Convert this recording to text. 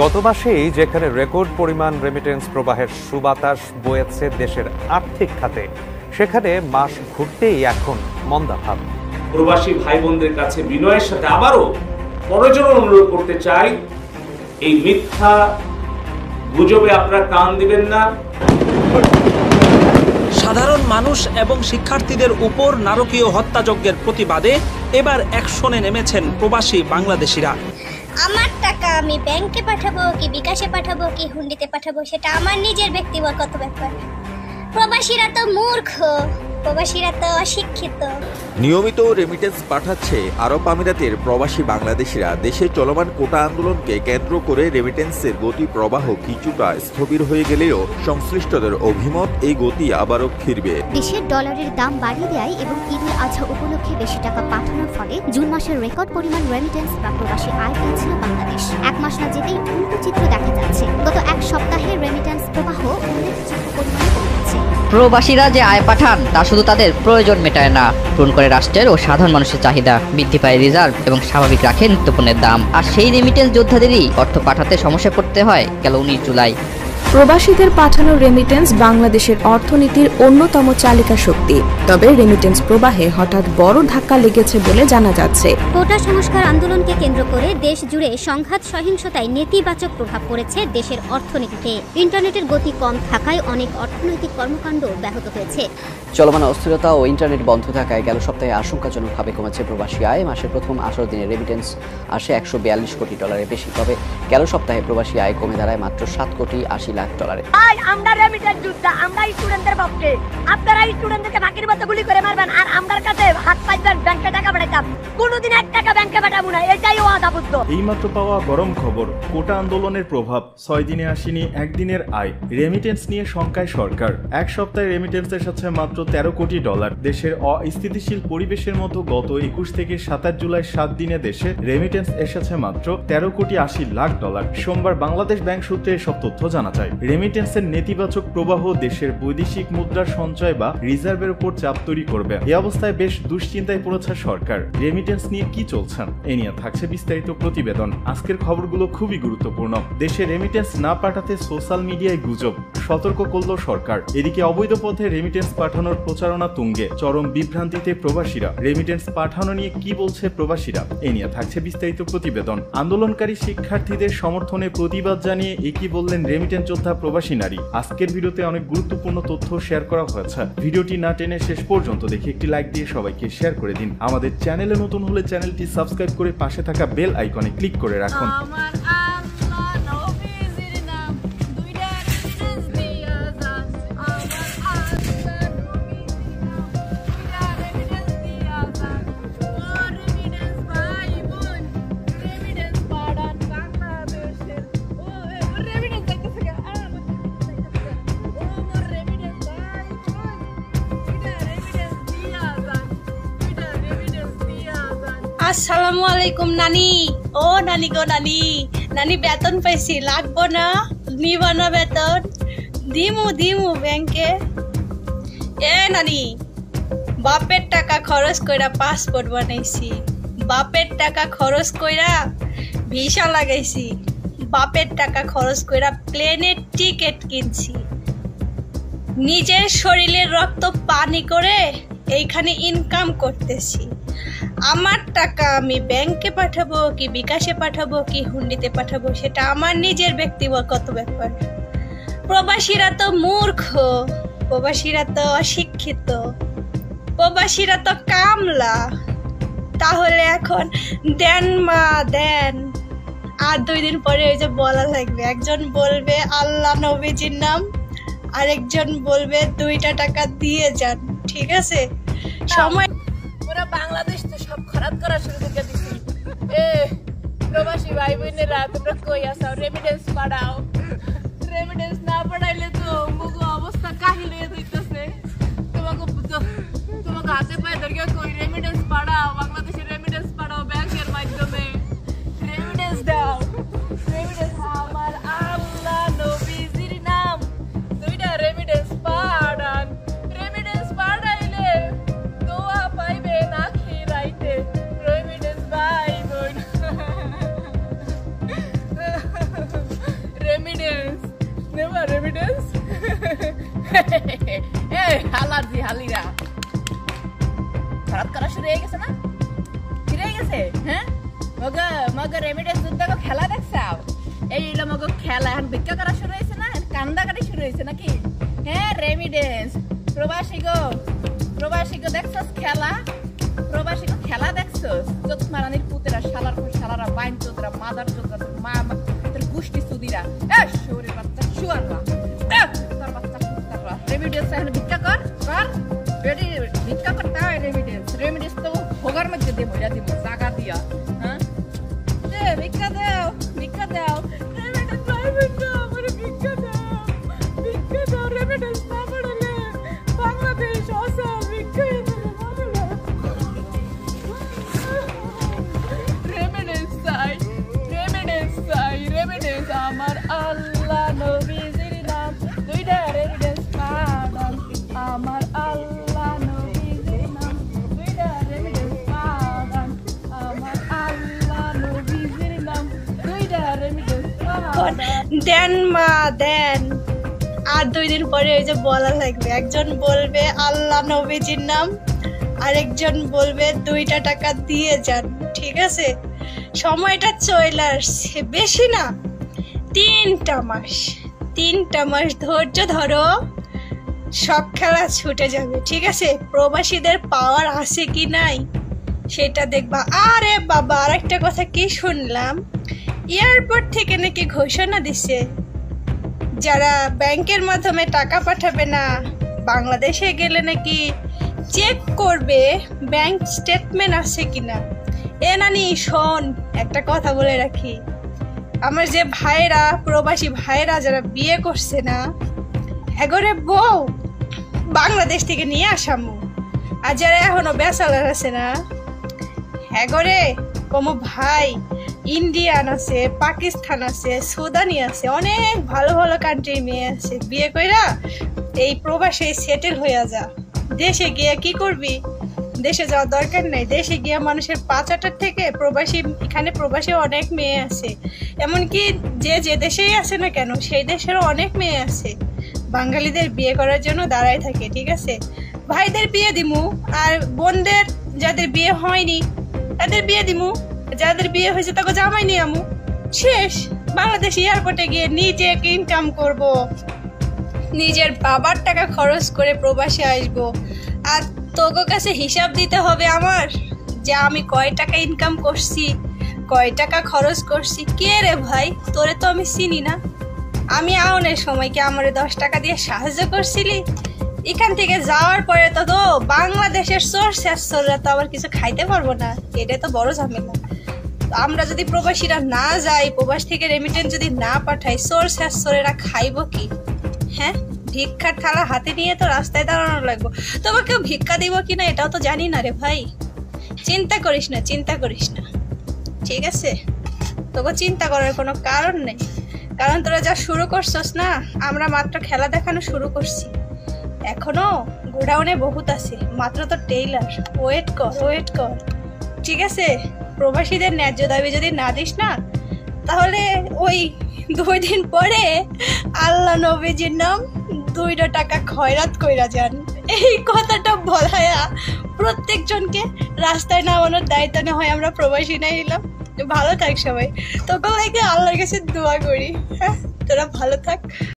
গত মাসেই যেখানে রেকর্ড পরিমাণ রেমিটেন্স প্রবাহের সুবাতাস বয়েছে দেশের আর্থিক খাতে, সেখানে মাস ঘুরতেই এখন মন্দাভাব। প্রবাসী ভাই বোনদের কাছে বিনয়ের সাথে আবারও প্রয়োজন অনুরোধ করতে চাই, এই মিথ্যা গুজবে আপনারা কান দিবেন না। সাধারণ মানুষ এবং শিক্ষার্থীদের উপর নারকীয় হত্যাযজ্ঞের প্রতিবাদে এবার অ্যাকশনে নেমেছেন প্রবাসী বাংলাদেশিরা। আমার টাকা আমি ব্যাংকে পাঠাবো কি বিকাশে পাঠাবো কি হুন্ডিতে পাঠাবো সেটা আমার নিজের ব্যক্তিগত ব্যাপার। প্রবাসীরা তো মূর্খ, প্রবাসীরা তো অশিক্ষিত। নিয়মিত রেমিটেন্স পাঠাচ্ছে আরব আমিরাতের প্রবাসী বাংলাদেশিরা। দেশে চলমান কোটা আন্দোলনকে কেন্দ্র করে রেমিটেন্সের গতি প্রবাহ কিছুটা স্থবির হয়ে গেলেও সংশ্লিষ্টদের অভিমত এই গতি আবারও ফিরবে। দেশের ডলারের দাম বাড়িয়ে দেয় এবং ঈদুল আজহা উপলক্ষে বেশি টাকা পাঠানোর ফলে জুন মাসের রেকর্ড পরিমাণ রেমিটেন্স বা প্রবাসী আয় পেয়েছিল বাংলাদেশ। এক মাস না যেতেই উল্টো চিত্র দেখা যাচ্ছে। গত এক সপ্তাহে রেমিটেন্স প্রবাহ উল্লেখযোগ্য পরিমাণে কমেছে। প্রবাসীরা যে আয় পাঠান তা শুধু তাদের প্রয়োজন মেটায় না, পূরণ করে রাষ্ট্রের ও সাধারণ মানুষের চাহিদা, বৃদ্ধি পায় রিজার্ভ এবং স্বাভাবিক রাখে নিত্যপণ্যের দাম। আর সেই রেমিটেন্স যোদ্ধাদেরই অর্থ পাঠাতে সমস্যায় পড়তে হয় গেল 19 জুলাই। প্রবাসীদের পাঠানো রেমিটেন্স বাংলাদেশের অর্থনীতির অন্যতম চালিকা শক্তি। তবে রেমিটেন্স প্রবাহে হঠাৎ বড় ধাক্কা লেগেছে বলে জানা যাচ্ছে। কোটা সংস্কার আন্দোলনকে কেন্দ্র করে দেশ জুড়ে সংঘাত সহিংসতায় নেতিবাচক প্রভাব পড়েছে দেশের অর্থনীতিতে। ইন্টারনেটের গতি কম থাকায় অনেক অর্থনৈতিক কর্মকাণ্ড ব্যাহত হয়েছে। চলমান অস্থিরতা ও ইন্টারনেট বন্ধ থাকায় গেল সপ্তাহে আশঙ্কাজনকভাবে কমেছে প্রবাসী আয়। মাসের প্রথম 18 দিনে রেমিটেন্স আসে 142 কোটি ডলারের বেশি। তবে গেল সপ্তাহে প্রবাসী আয় কমে দাঁড়ায় মাত্র 7 কোটি 80 লাখ ডলারে। আমরা রেমিটেন্স যোদ্ধা, আমরা স্টুডেন্টদের পক্ষে। আপনারা স্টুডেন্টদেরকে বাকির মতো গুলি করে মারবেন আর আমার কাছে হাত পাইবেন ব্যাংকে টাকা পাঠাইতাম। কোনোদিন 1 টাকা ব্যাংকে পাঠাবো না, এটাই ওয়াদাবদ্ধ। এইমাত্র পাওয়া গরম খবর, কোটা আন্দোলনের প্রভাব, 6 দিনে আসেনি একদিনের আয়। রেমিটেন্স নিয়ে শঙ্কায় সরকার। এক সপ্তাহে রেমিটেন্স এসেছে মাত্র 13 কোটি ডলার। দেশের অস্থিতিশীল পরিবেশের মতো গত 21 থেকে 27 জুলাই 7 দিনে দেশে রেমিটেন্স এসেছে মাত্র 13 কোটি 80 লাখ ডলার। সোমবার বাংলাদেশ ব্যাংক সূত্রে এসব তথ্য জানা যায়। রেমিটেন্সের নেতিবাচক প্রবাহ দেশের বৈদেশিক মুদ্রার সঞ্চয় বা রিজার্ভের উপর চাপ তৈরি করবে। এই অবস্থায় বেশ দুশ্চিন্তায় পড়েছে সরকার। রেমিটেন্স নিয়ে কি চলছেন এ নিয়ে থাকছে বিস্তারিত প্রতিবেদন। আজকের খবরগুলো খুবই গুরুত্বপূর্ণ। দেশে রেমিটেন্স না পাঠাতে সোশ্যাল মিডিয়ায় গুজব, সতর্ক করল সরকার। এদিকে অবৈধ পথে রেমিটেন্স পাঠানোর প্রচারণা তুঙ্গে, চরম বিভ্রান্তিতে প্রবাসীরা। রেমিটেন্স পাঠানো নিয়ে কি বলছে প্রবাসীরা এ নিয়ে থাকছে বিস্তারিত প্রতিবেদন। আন্দোলনকারী শিক্ষার্থীদের সমর্থনে প্রতিবাদ জানিয়ে একই বললেন রেমিটেন্স যোদ্ধা প্রবাসী নারী। আজকের ভিডিওতে অনেক গুরুত্বপূর্ণ তথ্য শেয়ার করা হয়েছে। ভিডিওটি না টেনে শেষ পর্যন্ত দেখে একটি লাইক দিয়ে সবাইকে শেয়ার করে দিন। আমাদের চ্যানেলে নতুন হলে চ্যানেলটি সাবস্ক্রাইব করে পাশে থাকা বেল আইকনে ক্লিক করে রাখুন। আসসালামু আলাইকুম নানি। ও নানি গো নানি, নানি বেতন পাইছি, লাগবো না? নিবা না বেতন? দিমু ব্যাংকে। এ নানি, বাপের টাকা খরচ কইরা পাসপোর্ট বানাইছি, বাপের টাকা খরচ কইরা ভিসা লাগাইছি, বাপের টাকা খরচ কইরা প্লেনের টিকিট কিনছি, নিজের শরীরের রক্ত পানি করে এইখানে ইনকাম করতেছি। আমার টাকা আমি ব্যাংকে পাঠাবো কি বিকাশে পাঠাবো কি হুন্ডিতে পাঠাবো সেটা আমার নিজের ব্যক্তিগত ব্যাপার। প্রবাসীরা তো মূর্খ, প্রবাসীরা তো অশিক্ষিত, প্রবাসীরা তো কামলা। তাহলে এখন দেন মা দেন, আর 2 দিন পরে ওই যে বলা লাগবে, একজন বলবে আল্লাহ নবীজির নাম, আরেকজন বলবে 2টা টাকা দিয়ে যান। ঠিক আছে, সময় পুরো বাংলাদেশ তো সব খরাত করা শুরু করে দিছি। প্রবাসী ভাই বোনেরা তোমরা কই আছো? রেমিটেন্স পাঠাও। রেমিটেন্স না পাঠাইলে তো মুগো অবস্থা কাহিল হয়ে যাইতেছে। তোমাকে হাতে পায়ে ধরিয়া কই রেমিটেন্স পাঠাও, বাংলাদেশের রেমিটেন্স পাঠাও ব্যাংকের মাধ্যমে। রেমিটেন্স দাও, রেমিটেন্স। আমার আল্লাহ নবীজির নাম, 2টা রেমিটেন্স পাঠান। রেমিটেন্স পাঠাইলে দোয়া পাইবে না খিরাইতে। রেমিটেন্স ভাই বোন রেমিটেন্স হালার হালিরা খারাপ করা শুরু হয়ে গেছে না, ফিরে গেছে। হ্যাঁ মগ রেমিটেন্স যুদ্ধকে খেলা দেখছাও, এই হলো মগ খেলা। এখন ভিক্ষা করা শুরু হয়েছে না, কান্দাকাটি শুরু হয়েছে নাকি? হ্যাঁ রেমিটেন্স প্রবাসী গো দেখছস খেলা, প্রবাসী গো খেলা দেখছস। চোখ মারানির পুতেরা শালারা বাইন চোদরা মাদার চোদরা মা তোর গুষ্টি সুদিরা শোরে বাচ্চা শুয়াররা তার বাচ্চা কুত্তারা। রেমিটেন্স এখন ভিক্ষা কর ভিক্ষা করতে হয়। রেমিটেন্স তো ভোগার মধ্যে দেবো জাগা দিয়া। হ্যাঁ ভিক্ষা দাও রেমিটেন্স আমার ভিক্ষা দাও রেমিটেন্স না পড়লে বাংলাদেশ অসল ভিক্ষা রেমিটেন্স আমার আল্লাহ নবীজির নাম দুইটা রেমিটেন্স পাঠান আমার আল্লাহ নবীজির নাম দুইটা রেমিটেন্স পাঠান আমার আল্লাহ নবীজির নাম দুইটা রেমিটেন্স পাঠান। দেন মা দেন, আর 2 দিন পরে ওই যে বলা লাগবে, একজন বলবে আল্লাহ নবীজির নাম, আরেকজন বলবে 2টা টাকা দিয়ে যান। ঠিক আছে, সময়টা চলে আসছে, বেশি না 3টা মাস ধৈর্য ধরো, সব খেলা ছুটে যাবে। ঠিক আছে, প্রবাসীদের পাওয়ার আছে কি নাই সেটা দেখবা। আরে বাবা, আরেকটা কথা কি শুনলাম, এয়ারপোর্ট থেকে নাকি ঘোষণা দিছে যারা ব্যাংকের মাধ্যমে টাকা পাঠাবে না বাংলাদেশে গেলে নাকি চেক করবে ব্যাংক স্টেটমেন্ট আছে কিনা। এ নানি শোন, একটা কথা বলে রাখি, আমার যে ভাইরা প্রবাসী ভাইরা যারা বিয়ে করছে না, এগরে বউ বাংলাদেশ থেকে নিয়ে আসামু, আর যারা এখনো ব্যাচেলর আছে না, এগরে কোনো ভাই ইন্ডিয়ান আছে, পাকিস্তান আছে, সুদানি আছে, অনেক ভালো ভালো কান্ট্রির মেয়ে আছে, বিয়ে কইরা এই প্রবাসে সেটেল হইয়া যা। দেশে গিয়ে কি করবি? দেশে যাওয়ার দরকার নাই, দেশে গিয়ে মানুষের পাচাটার থেকে এখানে প্রবাসী অনেক মেয়ে আছে, এমনকি যে দেশেই আছে না কেন সেই দেশেরও অনেক মেয়ে আছে বাঙালিদের বিয়ে করার জন্য দাঁড়ায় থাকে। ঠিক আছে, ভাইদের বিয়ে দিমু, আর বোনদের যাদের বিয়ে হয়নি তাদের বিয়ে দিমু, যাদের বিয়ে হয়েছে তাকে জামাই নিয়ে আমু, শেষ। বাংলাদেশ এয়ারপোর্টে গিয়ে নিজে ইনকাম করব, নিজের বাবার টাকা খরচ করে প্রবাসে আসবো, আর তোর কাছে হিসাব দিতে হবে আমার যে আমি কয় টাকা ইনকাম করছি, কয় টাকা খরচ করছি। কে রে ভাই, তোরে তো আমি চিনি না। আমি আউনের সময় কি আমারে 10 টাকা দিয়ে সাহায্য করছিলি? এখান থেকে যাওয়ার পরে তো বাংলাদেশের সোর্সরা তো আবার কিছু খাইতে পারবো না, এটা তো বড় ঝামেলা। আমরা যদি প্রবাসীরা না যাই, প্রবাস থেকে রেমিটেন্স যদি না পাঠাই, সোর্সেরা খাইবো কি? হ্যাঁ, ভিক্ষার থালা হাতে নিয়ে তো রাস্তায় দাঁড়ানো লাগবো, তবে কেউ ভিক্ষা দিব কিনা এটাও তো জানি না রে ভাই। চিন্তা করিস না, ঠিক আছে? তোকে চিন্তা করার কোনো কারণ নেই, কারণ তোরা যা শুরু করছস না, আমরা মাত্র খেলা দেখানো শুরু করছি, এখনো গোডাউনে বহুত আছে, মাত্র তো টেইলার। ওয়েট কর, ঠিক আছে? প্রবাসীদের ন্যায্য দাবি যদি না দিস না, তাহলে ওই 2 দিন পরে আল্লাহ নবীজির নাম 2 টাকা খয়রাত কইরা যান, এই কথাটা বলায়া প্রত্যেকজনকে রাস্তায় নামানোর দায়িত্ব না হয় আমরা প্রবাসী না নিলাম। ভালো থাক সবাই, তোকে লাগে আল্লাহর কাছে দোয়া করি। হ্যাঁ, তোরা ভালো থাক।